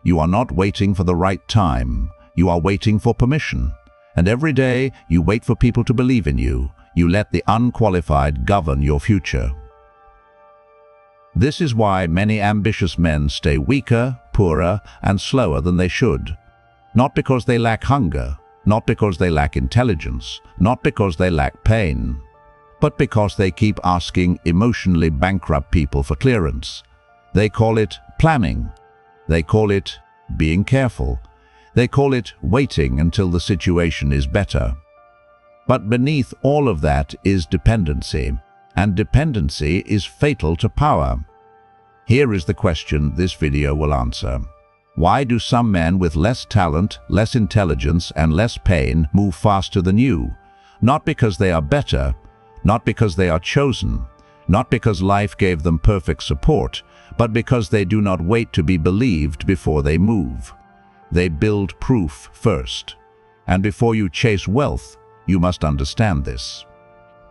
You are not waiting for the right time. You are waiting for permission. And every day you wait for people to believe in you. You let the unqualified govern your future. This is why many ambitious men stay weaker, poorer, and slower than they should. Not because they lack hunger, not because they lack intelligence, not because they lack pain, but because they keep asking emotionally bankrupt people for clearance. They call it planning. They call it being careful. They call it waiting until the situation is better. But beneath all of that is dependency, and dependency is fatal to power. Here is the question this video will answer. Why do some men with less talent, less intelligence, and less pain move faster than you? Not because they are better, not because they are chosen, not because life gave them perfect support, but because they do not wait to be believed before they move. They build proof first. And before you chase wealth, you must understand this.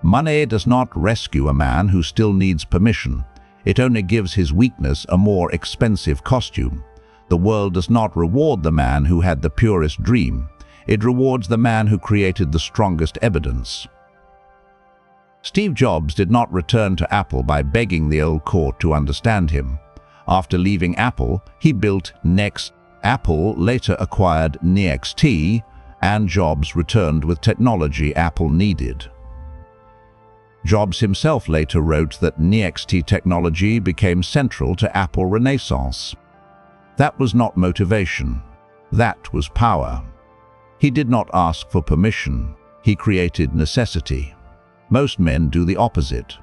Money does not rescue a man who still needs permission. It only gives his weakness a more expensive costume. The world does not reward the man who had the purest dream. It rewards the man who created the strongest evidence. Steve Jobs did not return to Apple by begging the old court to understand him. After leaving Apple, he built Next. Apple later acquired NeXT, and Jobs returned with technology Apple needed. Jobs himself later wrote that NeXT technology became central to Apple Renaissance. That was not motivation. That was power. He did not ask for permission. He created necessity. Most men do the opposite.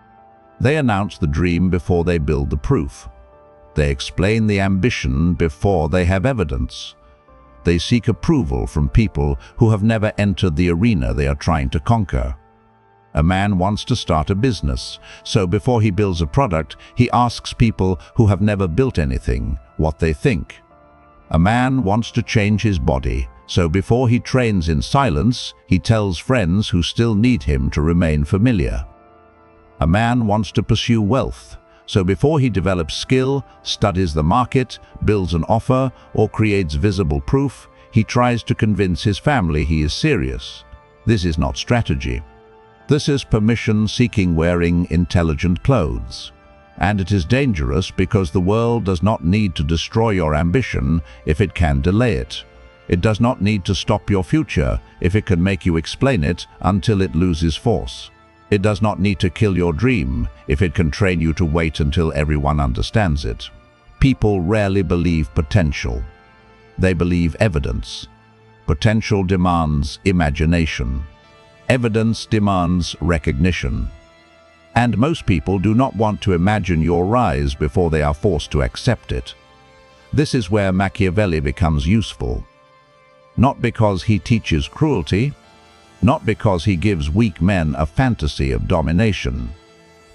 They announce the dream before they build the proof. They explain the ambition before they have evidence. They seek approval from people who have never entered the arena they are trying to conquer. A man wants to start a business, so before he builds a product, he asks people who have never built anything what they think. A man wants to change his body, so before he trains in silence, he tells friends who still need him to remain familiar. A man wants to pursue wealth, so before he develops skill, studies the market, builds an offer, or creates visible proof, he tries to convince his family he is serious. This is not strategy. This is permission seeking wearing intelligent clothes. And it is dangerous because the world does not need to destroy your ambition if it can delay it. It does not need to stop your future if it can make you explain it until it loses force. It does not need to kill your dream if it can train you to wait until everyone understands it. People rarely believe potential. They believe evidence. Potential demands imagination. Evidence demands recognition. And most people do not want to imagine your rise before they are forced to accept it. This is where Machiavelli becomes useful. Not because he teaches cruelty, not because he gives weak men a fantasy of domination,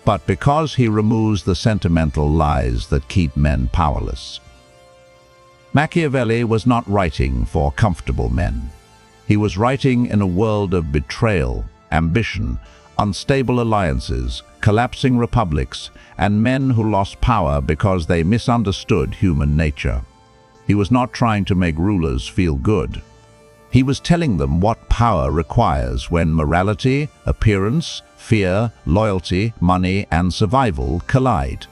but because he removes the sentimental lies that keep men powerless. Machiavelli was not writing for comfortable men. He was writing in a world of betrayal, ambition, unstable alliances, collapsing republics, and men who lost power because they misunderstood human nature. He was not trying to make rulers feel good. He was telling them what power requires when morality, appearance, fear, loyalty, money, and survival collide.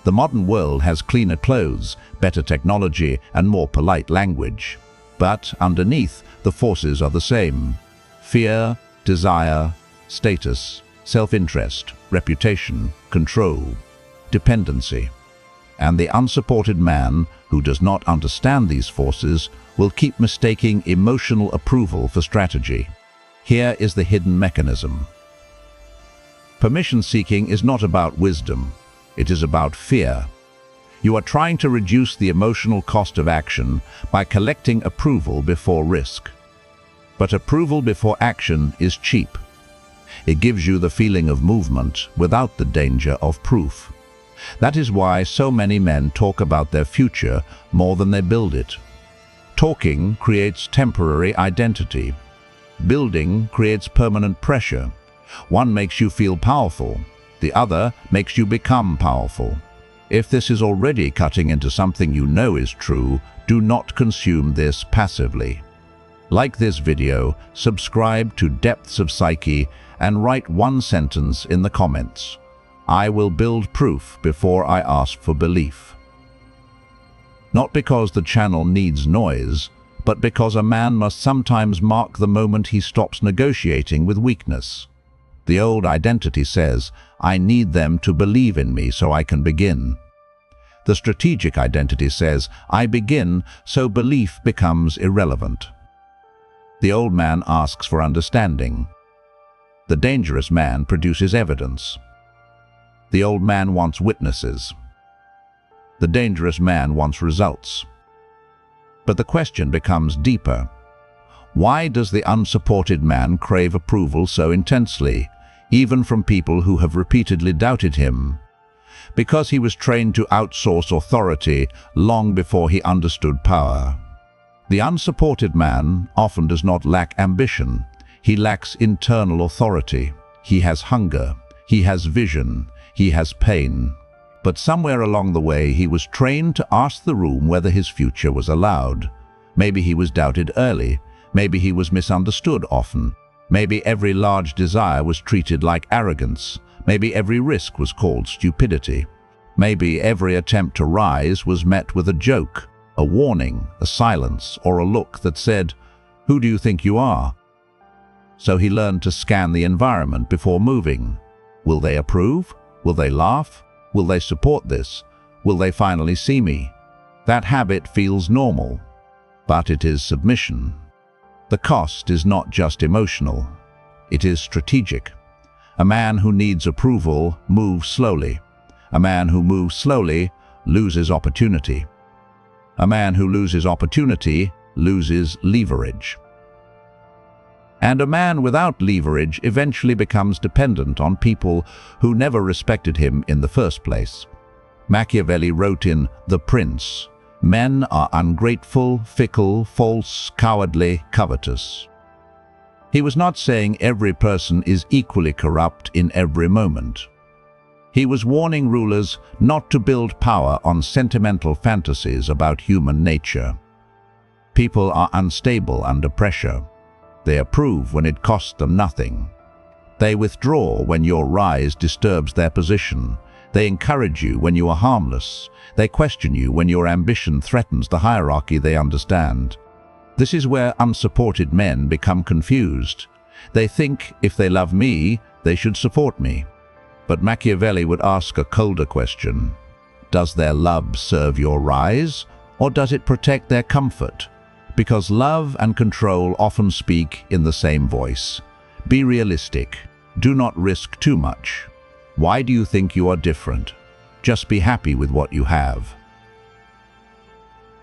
The modern world has cleaner clothes, better technology, and more polite language. But underneath, the forces are the same. Fear, desire, status, self-interest, reputation, control, dependency. And the unsupported man who does not understand these forces will keep mistaking emotional approval for strategy. Here is the hidden mechanism. Permission seeking is not about wisdom. It is about fear. You are trying to reduce the emotional cost of action by collecting approval before risk. But approval before action is cheap. It gives you the feeling of movement without the danger of proof. That is why so many men talk about their future more than they build it. Talking creates temporary identity. Building creates permanent pressure. One makes you feel powerful. The other makes you become powerful. If this is already cutting into something you know is true, Do not consume this passively. Like this video, subscribe to Depths of Psyche, and write one sentence in the comments. I will build proof before I ask for belief. Not because the channel needs noise, but because a man must sometimes mark the moment he stops negotiating with weakness. The old identity says, I need them to believe in me so I can begin. The strategic identity says, I begin so belief becomes irrelevant. The old man asks for understanding. The dangerous man produces evidence. The old man wants witnesses. The dangerous man wants results. But the question becomes deeper. Why does the unsupported man crave approval so intensely, even from people who have repeatedly doubted him? Because he was trained to outsource authority long before he understood power. The unsupported man often does not lack ambition. He lacks internal authority. He has hunger. He has vision. He has pain. But somewhere along the way, he was trained to ask the room whether his future was allowed. Maybe he was doubted early. Maybe he was misunderstood often. Maybe every large desire was treated like arrogance. Maybe every risk was called stupidity. Maybe every attempt to rise was met with a joke, a warning, a silence, or a look that said, "Who do you think you are?" So he learned to scan the environment before moving. Will they approve? Will they laugh? Will they support this? Will they finally see me? That habit feels normal, but it is submission. The cost is not just emotional. It is strategic. A man who needs approval moves slowly. A man who moves slowly loses opportunity. A man who loses opportunity loses leverage. And a man without leverage eventually becomes dependent on people who never respected him in the first place. Machiavelli wrote in The Prince, "Men are ungrateful, fickle, false, cowardly, covetous." He was not saying every person is equally corrupt in every moment. He was warning rulers not to build power on sentimental fantasies about human nature. People are unstable under pressure. They approve when it costs them nothing. They withdraw when your rise disturbs their position. They encourage you when you are harmless. They question you when your ambition threatens the hierarchy they understand. This is where unsupported men become confused. They think if they love me, they should support me. But Machiavelli would ask a colder question. Does their love serve your rise, or does it protect their comfort? Because love and control often speak in the same voice. Be realistic. Do not risk too much. Why do you think you are different? Just be happy with what you have.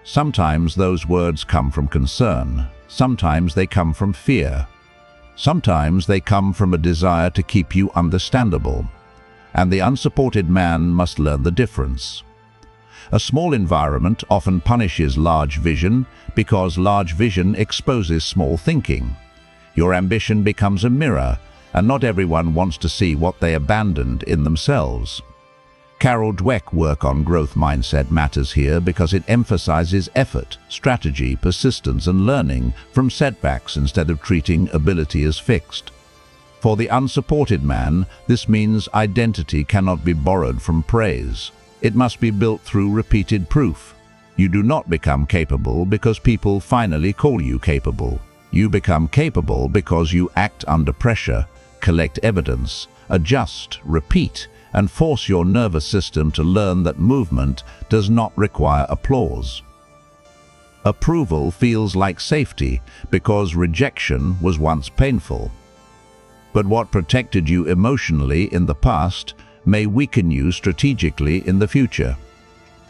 Sometimes those words come from concern. Sometimes they come from fear. Sometimes they come from a desire to keep you understandable. And the unsupported man must learn the difference. A small environment often punishes large vision because large vision exposes small thinking. Your ambition becomes a mirror, and not everyone wants to see what they abandoned in themselves. Carol Dweck's work on growth mindset matters here because it emphasizes effort, strategy, persistence, and learning from setbacks instead of treating ability as fixed. For the unsupported man, this means identity cannot be borrowed from praise. It must be built through repeated proof. You do not become capable because people finally call you capable. You become capable because you act under pressure, collect evidence, adjust, repeat, and force your nervous system to learn that movement does not require applause. Approval feels like safety because rejection was once painful. But what protected you emotionally in the past may weaken you strategically in the future.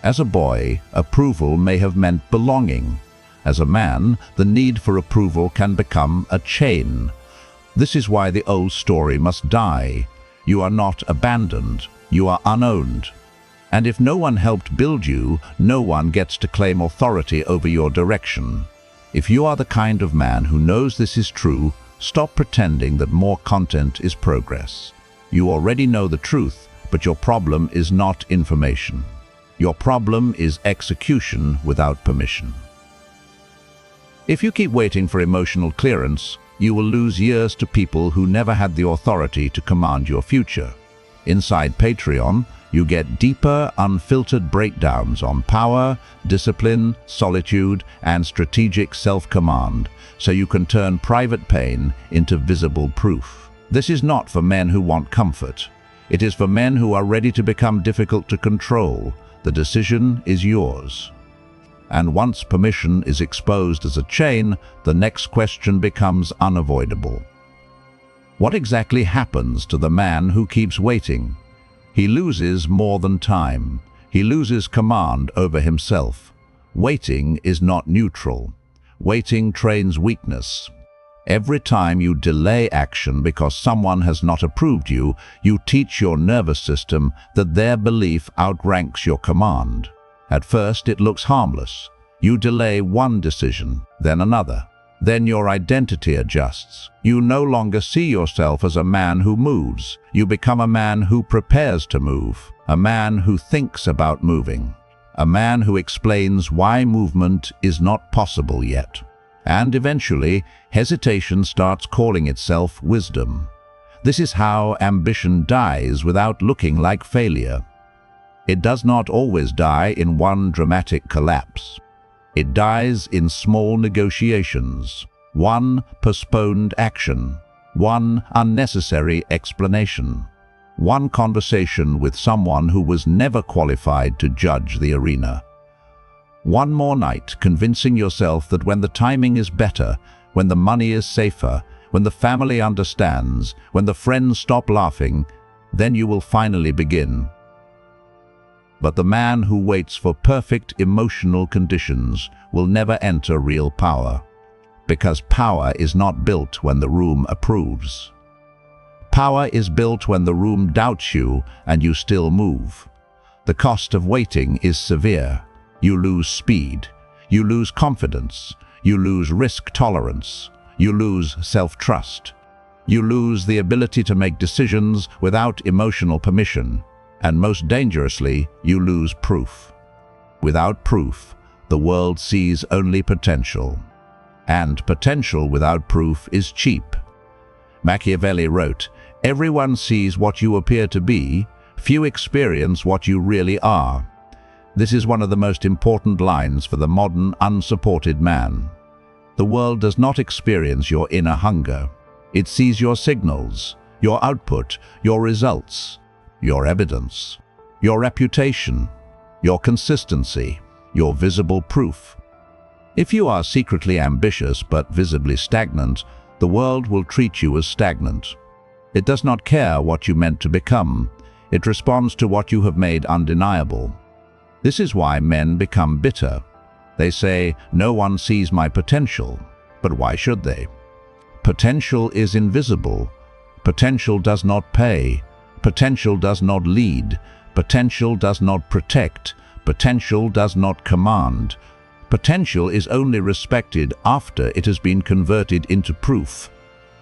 As a boy, approval may have meant belonging. As a man, the need for approval can become a chain. This is why the old story must die. You are not abandoned, you are unowned. And if no one helped build you, no one gets to claim authority over your direction. If you are the kind of man who knows this is true, stop pretending that more content is progress. You already know the truth, but your problem is not information. Your problem is execution without permission. If you keep waiting for emotional clearance, you will lose years to people who never had the authority to command your future. Inside Patreon, you get deeper, unfiltered breakdowns on power, discipline, solitude, and strategic self-command, so you can turn private pain into visible proof. This is not for men who want comfort. It is for men who are ready to become difficult to control. The decision is yours. And once permission is exposed as a chain, the next question becomes unavoidable. What exactly happens to the man who keeps waiting? He loses more than time. He loses command over himself. Waiting is not neutral. Waiting trains weakness. Every time you delay action because someone has not approved you, you teach your nervous system that their belief outranks your command. At first it looks harmless. You delay one decision, then another. Then your identity adjusts. You no longer see yourself as a man who moves. You become a man who prepares to move, a man who thinks about moving, a man who explains why movement is not possible yet. And eventually, hesitation starts calling itself wisdom. This is how ambition dies without looking like failure. It does not always die in one dramatic collapse. It dies in small negotiations, one postponed action, one unnecessary explanation, one conversation with someone who was never qualified to judge the arena. One more night convincing yourself that when the timing is better, when the money is safer, when the family understands, when the friends stop laughing, then you will finally begin. But the man who waits for perfect emotional conditions will never enter real power, because power is not built when the room approves. Power is built when the room doubts you and you still move. The cost of waiting is severe. You lose speed, you lose confidence, you lose risk tolerance, you lose self-trust. You lose the ability to make decisions without emotional permission. And most dangerously, you lose proof. Without proof, the world sees only potential. And potential without proof is cheap. Machiavelli wrote, "Everyone sees what you appear to be, few experience what you really are." This is one of the most important lines for the modern, unsupported man. The world does not experience your inner hunger. It sees your signals, your output, your results, your evidence, your reputation, your consistency, your visible proof. If you are secretly ambitious but visibly stagnant, the world will treat you as stagnant. It does not care what you meant to become. It responds to what you have made undeniable. This is why men become bitter. They say, "No one sees my potential." But why should they? Potential is invisible. Potential does not pay. Potential does not lead. Potential does not protect. Potential does not command. Potential is only respected after it has been converted into proof.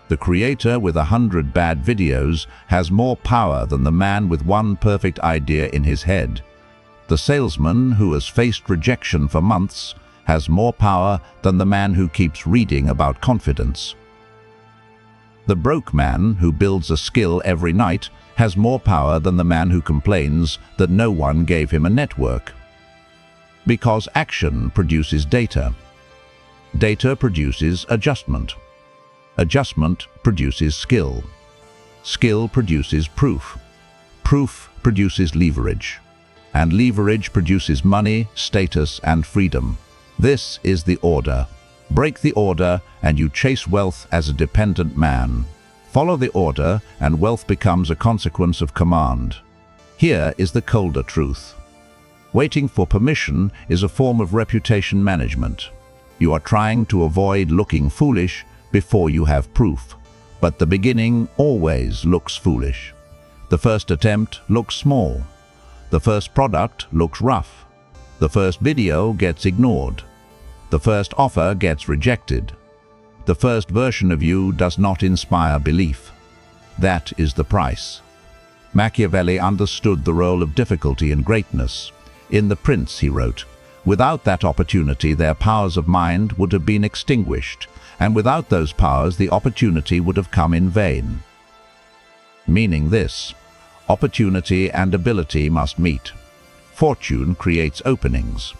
The creator with 100 bad videos has more power than the man with one perfect idea in his head. The salesman who has faced rejection for months has more power than the man who keeps reading about confidence. The broke man who builds a skill every night has more power than the man who complains that no one gave him a network. Because action produces data. Data produces adjustment. Adjustment produces skill. Skill produces proof. Proof produces leverage. And leverage produces money, status, and freedom. This is the order. Break the order and you chase wealth as a dependent man. Follow the order and wealth becomes a consequence of command. Here is the colder truth. Waiting for permission is a form of reputation management. You are trying to avoid looking foolish before you have proof. But the beginning always looks foolish. The first attempt looks small. The first product looks rough. The first video gets ignored. The first offer gets rejected. The first version of you does not inspire belief. That is the price. Machiavelli understood the role of difficulty in greatness. In The Prince, he wrote, Without that opportunity, their powers of mind would have been extinguished, and without those powers, the opportunity would have come in vain. Meaning this: opportunity and ability must meet. Fortune creates openings,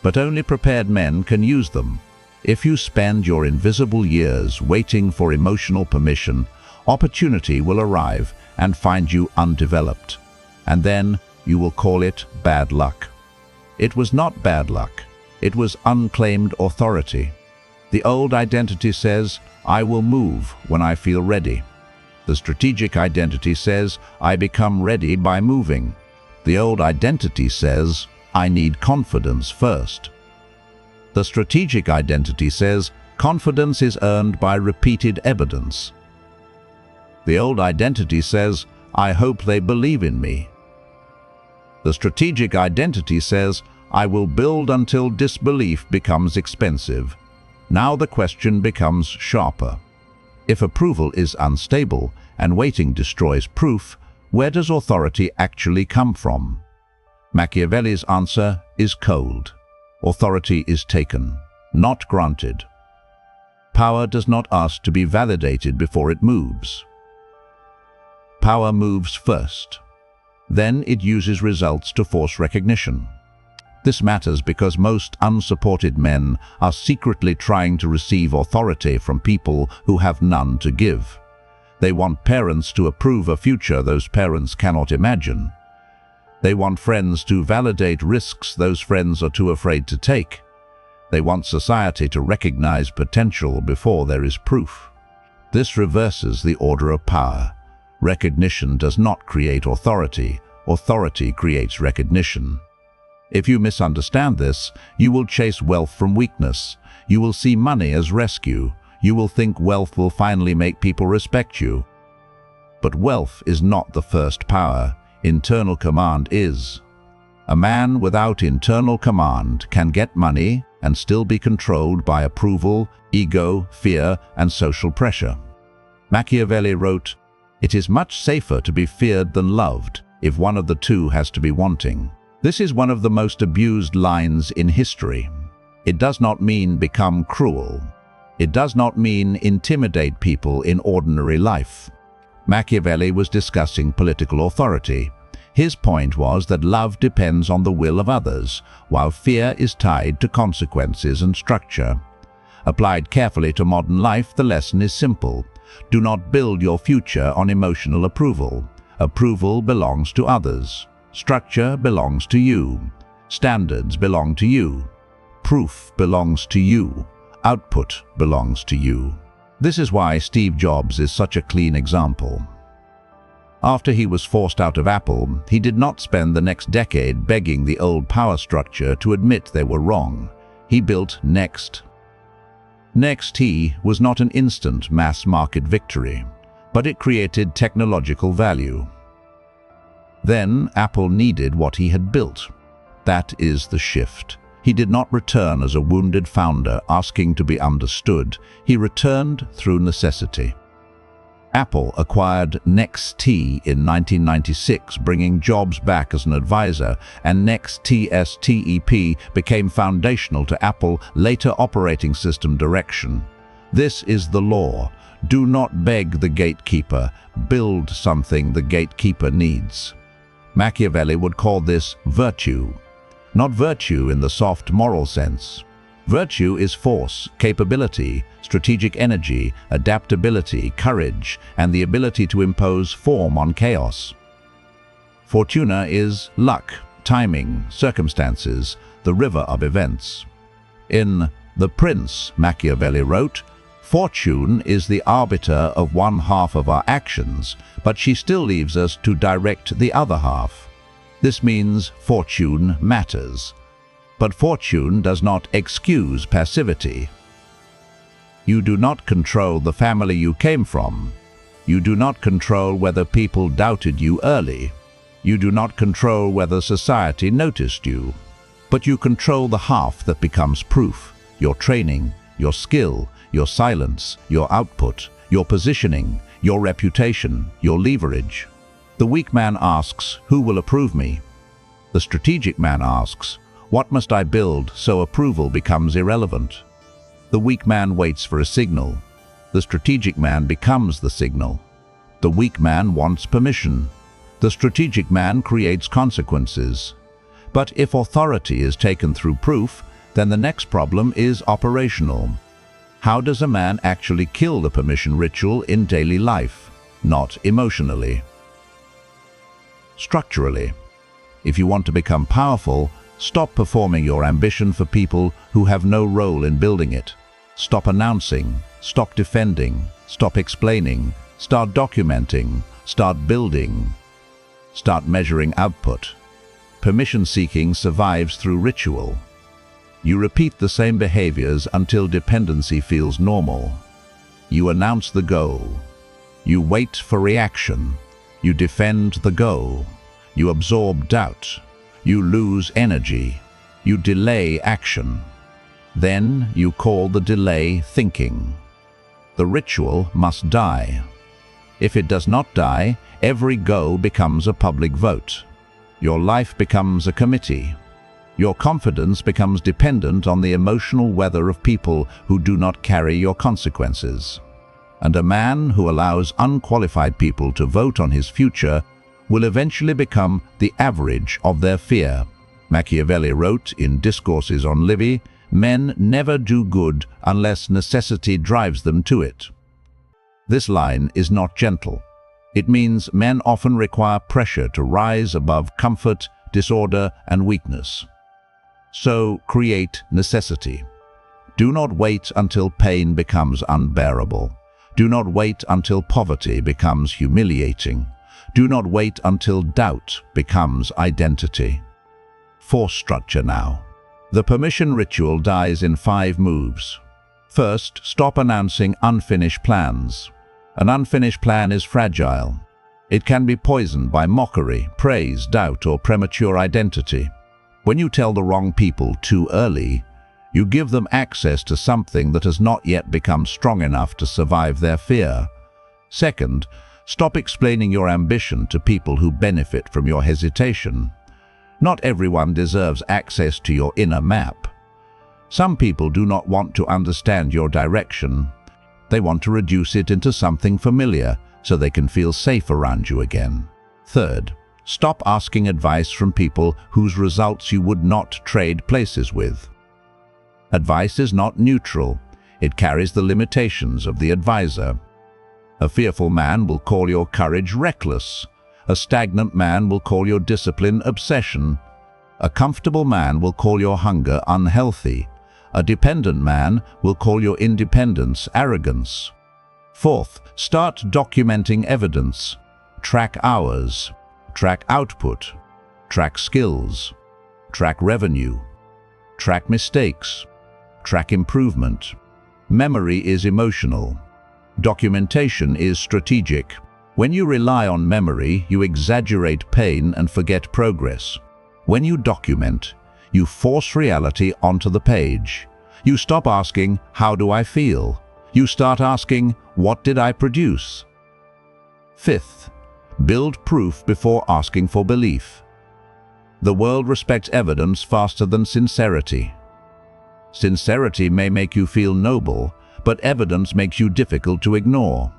but only prepared men can use them. If you spend your invisible years waiting for emotional permission, opportunity will arrive and find you undeveloped, and then you will call it bad luck. It was not bad luck. It was unclaimed authority. The old identity says, I will move when I feel ready. The strategic identity says, I become ready by moving. The old identity says, I need confidence first. The strategic identity says, confidence is earned by repeated evidence. The old identity says, I hope they believe in me. The strategic identity says, I will build until disbelief becomes expensive. Now the question becomes sharper. If approval is unstable and waiting destroys proof, where does authority actually come from? Machiavelli's answer is cold. Authority is taken, not granted. Power does not ask to be validated before it moves. Power moves first. Then it uses results to force recognition. This matters because most unsupported men are secretly trying to receive authority from people who have none to give. They want parents to approve a future those parents cannot imagine. They want friends to validate risks those friends are too afraid to take. They want society to recognize potential before there is proof. This reverses the order of power. Recognition does not create authority. Authority creates recognition. If you misunderstand this, you will chase wealth from weakness. You will see money as rescue. You will think wealth will finally make people respect you. But wealth is not the first power. Internal command is. A man without internal command can get money and still be controlled by approval, ego, fear, and social pressure. Machiavelli wrote, "It is much safer to be feared than loved, if one of the two has to be wanting." This is one of the most abused lines in history. It does not mean become cruel. It does not mean intimidate people in ordinary life. Machiavelli was discussing political authority. His point was that love depends on the will of others, while fear is tied to consequences and structure. Applied carefully to modern life, the lesson is simple. Do not build your future on emotional approval. Approval belongs to others. Structure belongs to you. Standards belong to you. Proof belongs to you. Output belongs to you. This is why Steve Jobs is such a clean example. After he was forced out of Apple, he did not spend the next decade begging the old power structure to admit they were wrong. He built Next. Next was not an instant mass market victory, but it created technological value. Then Apple needed what he had built. That is the shift. He did not return as a wounded founder asking to be understood. He returned through necessity. Apple acquired Next in 1996, bringing Jobs back as an advisor, and Next-STEP became foundational to Apple's later operating system direction. This is the law. Do not beg the gatekeeper. Build something the gatekeeper needs. Machiavelli would call this virtue. Not virtue in the soft moral sense. Virtue is force, capability, strategic energy, adaptability, courage, and the ability to impose form on chaos. Fortuna is luck, timing, circumstances, the river of events. In The Prince, Machiavelli wrote, "Fortune is the arbiter of one half of our actions, but she still leaves us to direct the other half." This means fortune matters. But fortune does not excuse passivity. You do not control the family you came from. You do not control whether people doubted you early. You do not control whether society noticed you. But you control the half that becomes proof: your training, your skill, your silence, your output, your positioning, your reputation, your leverage. The weak man asks, "Who will approve me?" The strategic man asks, What must I build so approval becomes irrelevant? The weak man waits for a signal. The strategic man becomes the signal. The weak man wants permission. The strategic man creates consequences. But if authority is taken through proof, then the next problem is operational. How does a man actually kill the permission ritual in daily life? Not emotionally. Structurally. If you want to become powerful, stop performing your ambition for people who have no role in building it. Stop announcing, stop defending, stop explaining, start documenting, start building. Start measuring output. Permission seeking survives through ritual. You repeat the same behaviors until dependency feels normal. You announce the goal. You wait for reaction. You defend the goal. You absorb doubt. You lose energy. You delay action. Then you call the delay thinking. The ritual must die. If it does not die, every go becomes a public vote. Your life becomes a committee. Your confidence becomes dependent on the emotional weather of people who do not carry your consequences. And a man who allows unqualified people to vote on his future will eventually become the average of their fear. Machiavelli wrote in Discourses on Livy, "Men never do good unless necessity drives them to it." This line is not gentle. It means men often require pressure to rise above comfort, disorder, and weakness. So create necessity. Do not wait until pain becomes unbearable. Do not wait until poverty becomes humiliating. Do not wait until doubt becomes identity. Force structure now. The permission ritual dies in 5 moves. First, stop announcing unfinished plans. An unfinished plan is fragile. It can be poisoned by mockery, praise, doubt, or premature identity. When you tell the wrong people too early, you give them access to something that has not yet become strong enough to survive their fear. Second, stop explaining your ambition to people who benefit from your hesitation. Not everyone deserves access to your inner map. Some people do not want to understand your direction. They want to reduce it into something familiar so they can feel safe around you again. Third, stop asking advice from people whose results you would not trade places with. Advice is not neutral. It carries the limitations of the advisor. A fearful man will call your courage reckless. A stagnant man will call your discipline obsession. A comfortable man will call your hunger unhealthy. A dependent man will call your independence arrogance. Fourth, start documenting evidence. Track hours. Track output. Track skills. Track revenue. Track mistakes. Track improvement. Memory is emotional. Documentation is strategic. When you rely on memory, you exaggerate pain and forget progress. When you document, you force reality onto the page. You stop asking, "How do I feel?" You start asking, "What did I produce?" Fifth, build proof before asking for belief. The world respects evidence faster than sincerity. Sincerity may make you feel noble, but evidence makes you difficult to ignore.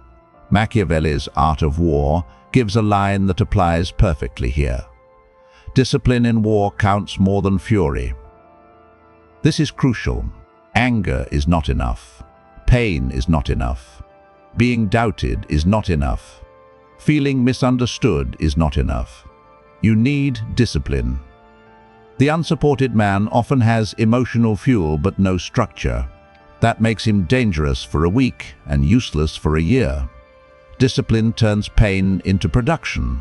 Machiavelli's Art of War gives a line that applies perfectly here. Discipline in war counts more than fury. This is crucial. Anger is not enough. Pain is not enough. Being doubted is not enough. Feeling misunderstood is not enough. You need discipline. The unsupported man often has emotional fuel but no structure. That makes him dangerous for a week and useless for a year. Discipline turns pain into production.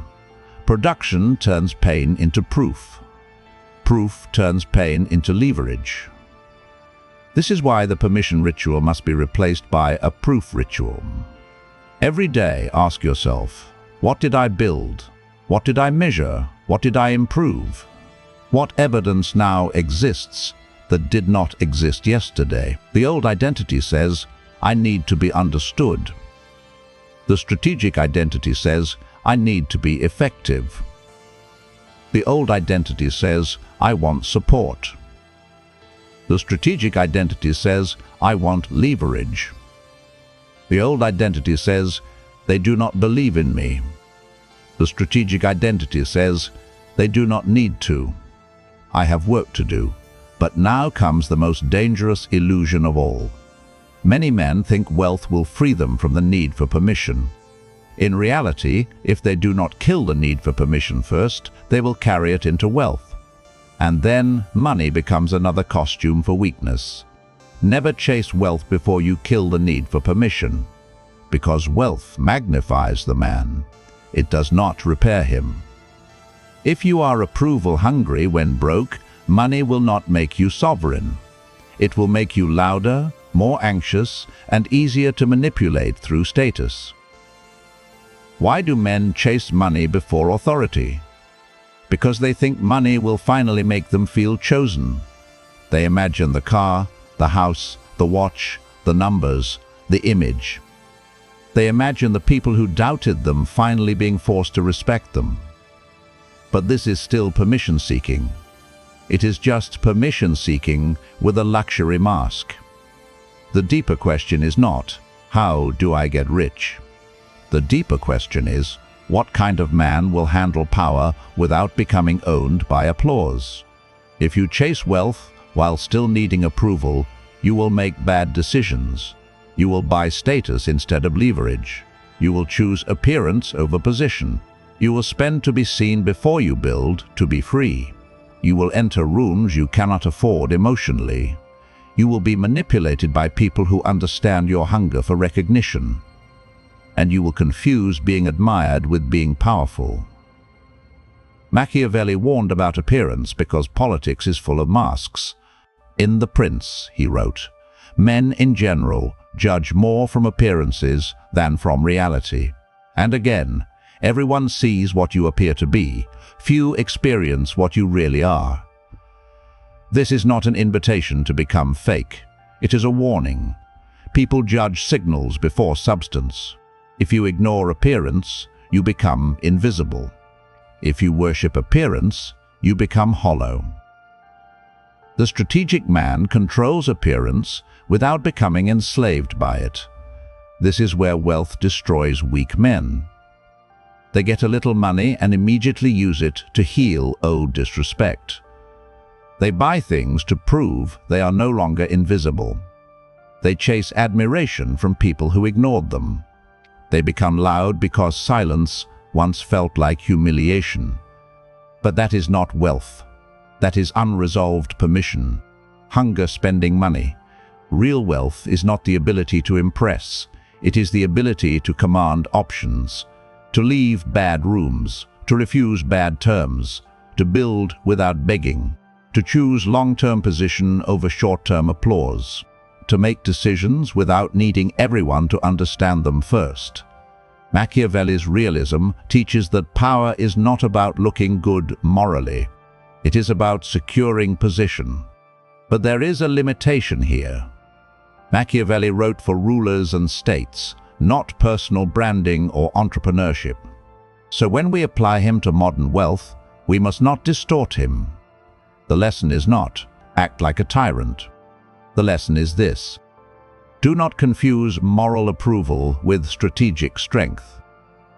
Production turns pain into proof. Proof turns pain into leverage. This is why the permission ritual must be replaced by a proof ritual. Every day ask yourself, what did I build? What did I measure? What did I improve? What evidence now exists that did not exist yesterday? The old identity says, I need to be understood. The strategic identity says, I need to be effective. The old identity says, I want support. The strategic identity says, I want leverage. The old identity says, they do not believe in me. The strategic identity says, they do not need to. I have work to do. But now comes the most dangerous illusion of all. Many men think wealth will free them from the need for permission. In reality, if they do not kill the need for permission first, they will carry it into wealth. And then money becomes another costume for weakness. Never chase wealth before you kill the need for permission, because wealth magnifies the man. It does not repair him. If you are approval hungry when broke, money will not make you sovereign. It will make you louder, more anxious, and easier to manipulate through status. Why do men chase money before authority? Because they think money will finally make them feel chosen. They imagine the car, the house, the watch, the numbers, the image. They imagine the people who doubted them finally being forced to respect them. But this is still permission seeking. It is just permission seeking with a luxury mask. The deeper question is not, how do I get rich? The deeper question is, what kind of man will handle power without becoming owned by applause? If you chase wealth while still needing approval, you will make bad decisions. You will buy status instead of leverage. You will choose appearance over position. You will spend to be seen before you build to be free. You will enter rooms you cannot afford emotionally. You will be manipulated by people who understand your hunger for recognition. And you will confuse being admired with being powerful. Machiavelli warned about appearance because politics is full of masks. In The Prince, he wrote, men in general judge more from appearances than from reality. And again, everyone sees what you appear to be. Few experience what you really are. This is not an invitation to become fake. It is a warning. People judge signals before substance. If you ignore appearance, you become invisible. If you worship appearance, you become hollow. The strategic man controls appearance without becoming enslaved by it. This is where wealth destroys weak men. They get a little money and immediately use it to heal old disrespect. They buy things to prove they are no longer invisible. They chase admiration from people who ignored them. They become loud because silence once felt like humiliation. But that is not wealth. That is unresolved permission. Hunger spending money. Real wealth is not the ability to impress. It is the ability to command options, to leave bad rooms, to refuse bad terms, to build without begging, to choose long-term position over short-term applause, to make decisions without needing everyone to understand them first. Machiavelli's realism teaches that power is not about looking good morally. It is about securing position. But there is a limitation here. Machiavelli wrote for rulers and states, not personal branding or entrepreneurship. So when we apply him to modern wealth, we must not distort him. The lesson is not, act like a tyrant. The lesson is this: do not confuse moral approval with strategic strength.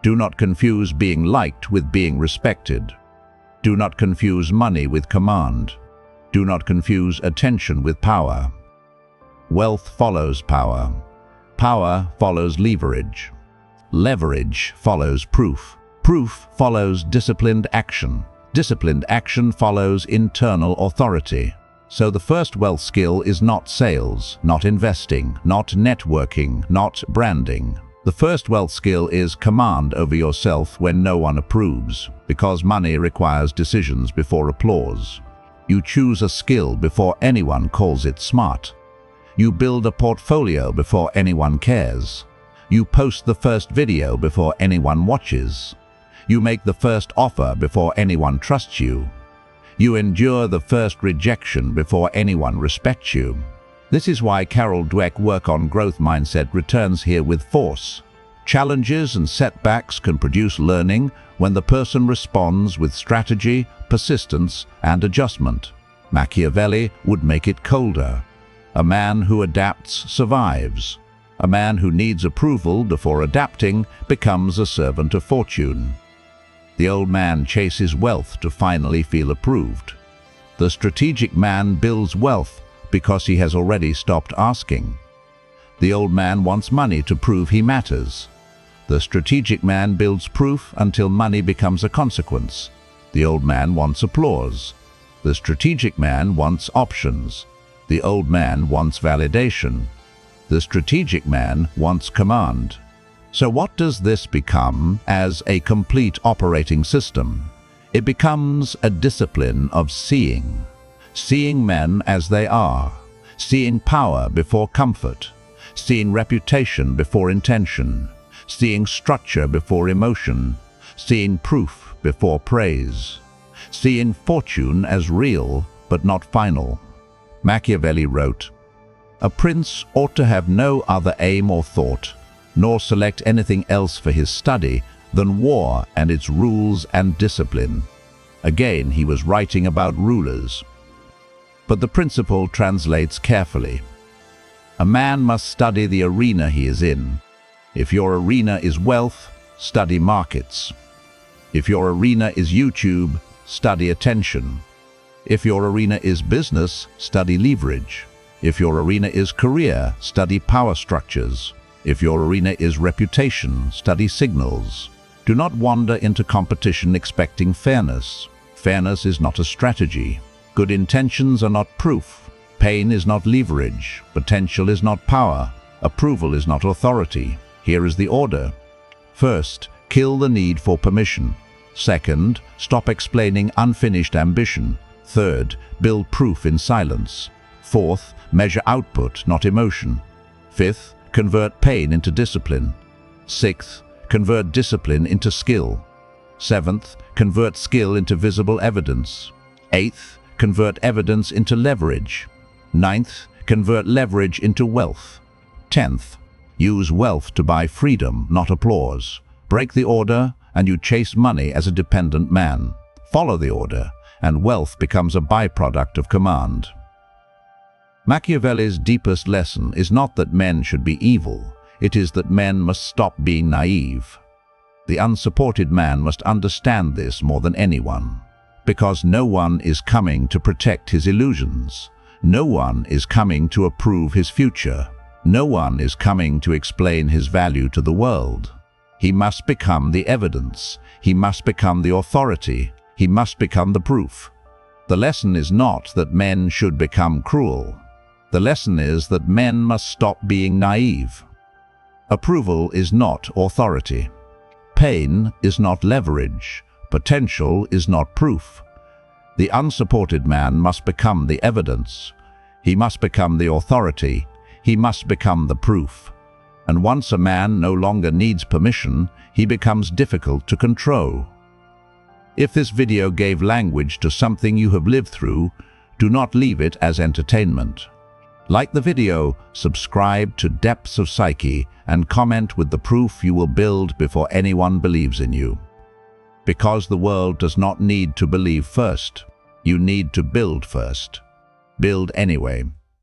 Do not confuse being liked with being respected. Do not confuse money with command. Do not confuse attention with power. Wealth follows power. Power follows leverage. Leverage follows proof. Proof follows disciplined action. Disciplined action follows internal authority. So the first wealth skill is not sales, not investing, not networking, not branding. The first wealth skill is command over yourself when no one approves, because money requires decisions before applause. You choose a skill before anyone calls it smart. You build a portfolio before anyone cares. You post the first video before anyone watches. You make the first offer before anyone trusts you. You endure the first rejection before anyone respects you. This is why Carol Dweck's work on growth mindset returns here with force. Challenges and setbacks can produce learning when the person responds with strategy, persistence, and adjustment. Machiavelli would make it colder. A man who adapts survives. A man who needs approval before adapting becomes a servant of fortune. The old man chases wealth to finally feel approved. The strategic man builds wealth because he has already stopped asking. The old man wants money to prove he matters. The strategic man builds proof until money becomes a consequence. The old man wants applause. The strategic man wants options. The old man wants validation. The strategic man wants command. So what does this become as a complete operating system? It becomes a discipline of seeing. Seeing men as they are. Seeing power before comfort. Seeing reputation before intention. Seeing structure before emotion. Seeing proof before praise. Seeing fortune as real but not final. Machiavelli wrote, "A prince ought to have no other aim or thought, nor select anything else for his study than war and its rules and discipline." Again, he was writing about rulers. But the principle translates carefully. A man must study the arena he is in. If your arena is wealth, study markets. If your arena is YouTube, study attention. If your arena is business, study leverage. If your arena is career, study power structures. If your arena is reputation, study signals. Do not wander into competition expecting fairness. Fairness is not a strategy. Good intentions are not proof. Pain is not leverage. Potential is not power. Approval is not authority. Here is the order. First, kill the need for permission. Second, stop explaining unfinished ambition. Third, build proof in silence. Fourth, measure output, not emotion. Fifth, convert pain into discipline. Sixth, convert discipline into skill. Seventh, convert skill into visible evidence. Eighth, convert evidence into leverage. Ninth, convert leverage into wealth. 10th, use wealth to buy freedom, not applause. Break the order, and you chase money as a dependent man. Follow the order, and wealth becomes a byproduct of command. Machiavelli's deepest lesson is not that men should be evil, it is that men must stop being naive. The unsupported man must understand this more than anyone, because no one is coming to protect his illusions. No one is coming to approve his future. No one is coming to explain his value to the world. He must become the evidence. He must become the authority. He must become the proof. The lesson is not that men should become cruel. The lesson is that men must stop being naive. Approval is not authority. Pain is not leverage. Potential is not proof. The unsupported man must become the evidence. He must become the authority. He must become the proof. And once a man no longer needs permission, he becomes difficult to control. If this video gave language to something you have lived through, do not leave it as entertainment. Like the video, subscribe to Depths of Psyche, and comment with the proof you will build before anyone believes in you. Because the world does not need to believe first. You need to build first. Build anyway.